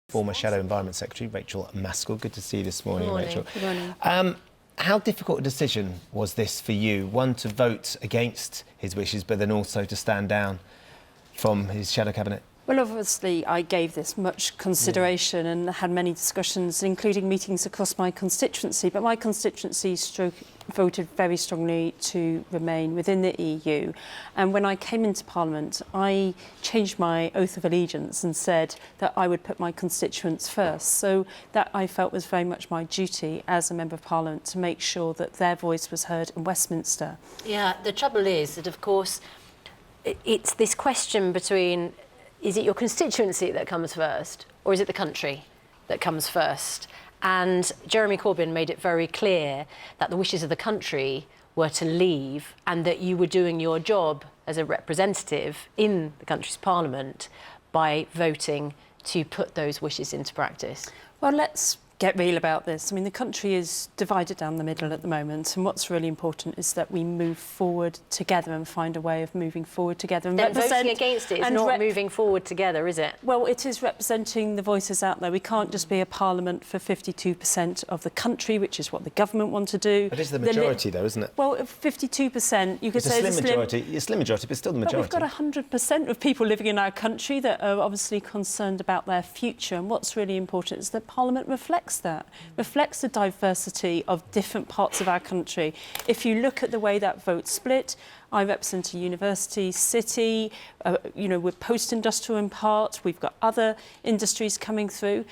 Former Shadow Environment Secretary Rachael Maskell. Good to see you this morning, Rachel. Good morning. How difficult a decision was this for you? One, to vote against his wishes, but then also to stand down from his shadow cabinet? Well, obviously, I gave this much consideration and had many discussions, including meetings across my constituency. But my constituency voted very strongly to remain within the EU. And when I came into Parliament, I changed my oath of allegiance and said that I would put my constituents first. So that I felt was very much my duty as a Member of Parliament to make sure that their voice was heard in Westminster. Yeah, the trouble is that, of course, it's this question between, is it your constituency that comes first, or is it the country that comes first? And Jeremy Corbyn made it very clear that the wishes of the country were to leave and that you were doing your job as a representative in the country's parliament by voting to put those wishes into practice. Well, let's get real about this. I mean, the country is divided down the middle at the moment, and what's really important is that we move forward together and find a way of moving forward together. And then voting against it is not moving forward together, is it? Well, it is representing the voices out there. We can't just be a parliament for 52% of the country, which is what the government want to do. But it's the majority, though, isn't it? Well, 52%, you could say it's a slim majority. It's a slim majority, but still the majority. But we've got 100% of people living in our country that are obviously concerned about their future. And what's really important is that Parliament reflects that, reflects the diversity of different parts of our country. If you look at the way that vote split, I represent a university, city, we're post-industrial in part, we've got other industries coming through.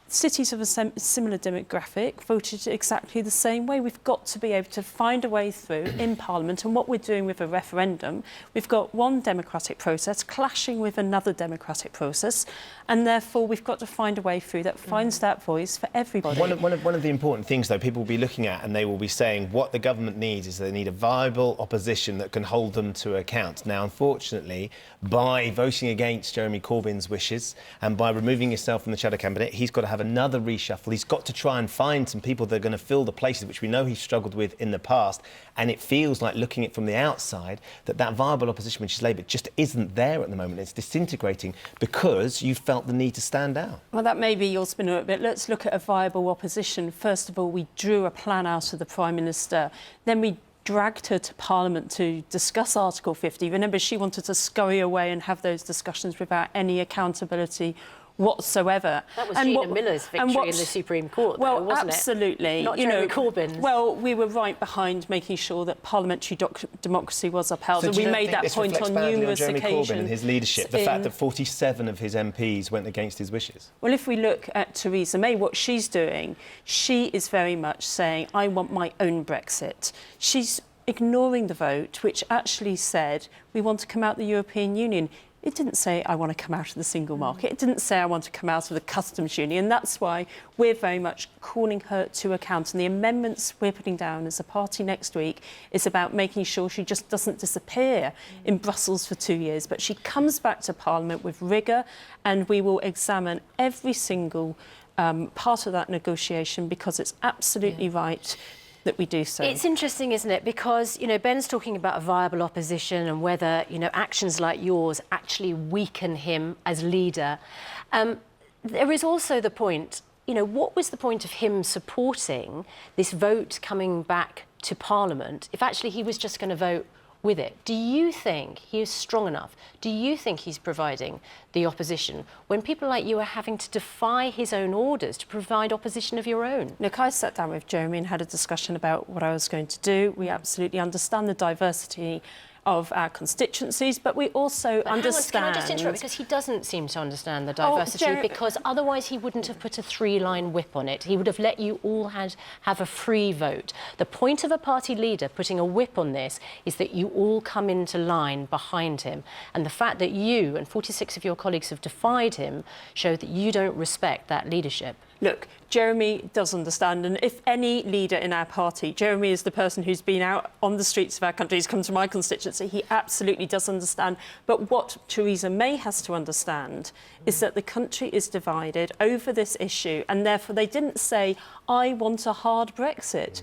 Cities of a similar demographic voted exactly the same way. We've got to be able to find a way through in Parliament, and what we're doing with a referendum, we've got one democratic process clashing with another democratic process, and therefore we've got to find a way through that finds that voice for everybody. One of the important things, though, people will be looking at, and they will be saying what the government needs is they need a viable opposition that can hold them to account. Now, unfortunately, by voting against Jeremy Corbyn's wishes and by removing himself from the shadow cabinet, he's got to have another reshuffle. He's got to try and find some people that are going to fill the places which we know he's struggled with in the past. And it feels like, looking at it from the outside, that viable opposition, which is Labour, just isn't there at the moment. It's disintegrating because you felt the need to stand out. Well, that may be your spin on it, but let's look at a viable opposition. First of all, we drew a plan out of the Prime Minister. Then we dragged her to Parliament to discuss Article 50. Remember, she wanted to scurry away and have those discussions without any accountability whatsoever. That was Gina Miller's victory in the Supreme Court, though, wasn't absolutely. it? Not Jeremy Corbyn's. Well, we were right behind making sure that parliamentary democracy was upheld, so and we made that point on numerous Jeremy occasions. Corbyn and his leadership, the fact that 47 of his MPs went against his wishes. Well, if we look at Theresa May, what she's doing, she is very much saying, I want my own Brexit. She's ignoring the vote, which actually said we want to come out of the European Union. It didn't say, I want to come out of the single market. It didn't say, I want to come out of the customs union. That's why we're very much calling her to account. And the amendments we're putting down as a party next week is about making sure she just doesn't disappear in Brussels for 2 years, but she comes back to Parliament with rigour, and we will examine every single part of that negotiation, because it's absolutely right that we do so. It's interesting, isn't it? Because, Ben's talking about a viable opposition and whether, actions like yours actually weaken him as leader. There is also the point, what was the point of him supporting this vote coming back to Parliament if actually he was just going to vote with it? Do you think he is strong enough? Do you think he's providing the opposition when people like you are having to defy his own orders to provide opposition of your own? Look, I sat down with Jeremy and had a discussion about what I was going to do. We absolutely understand the diversity of our constituencies, but we also understand... Can I just interrupt? Because he doesn't seem to understand the diversity, because otherwise he wouldn't have put a 3-line whip on it. He would have let you all have a free vote. The point of a party leader putting a whip on this is that you all come into line behind him. And the fact that you and 46 of your colleagues have defied him show that you don't respect that leadership. Look, Jeremy does understand, and if any leader in our party, Jeremy is the person who's been out on the streets of our country, he's come to my constituency, he absolutely does understand. But what Theresa May has to understand is that the country is divided over this issue, and therefore they didn't say, I want a hard Brexit.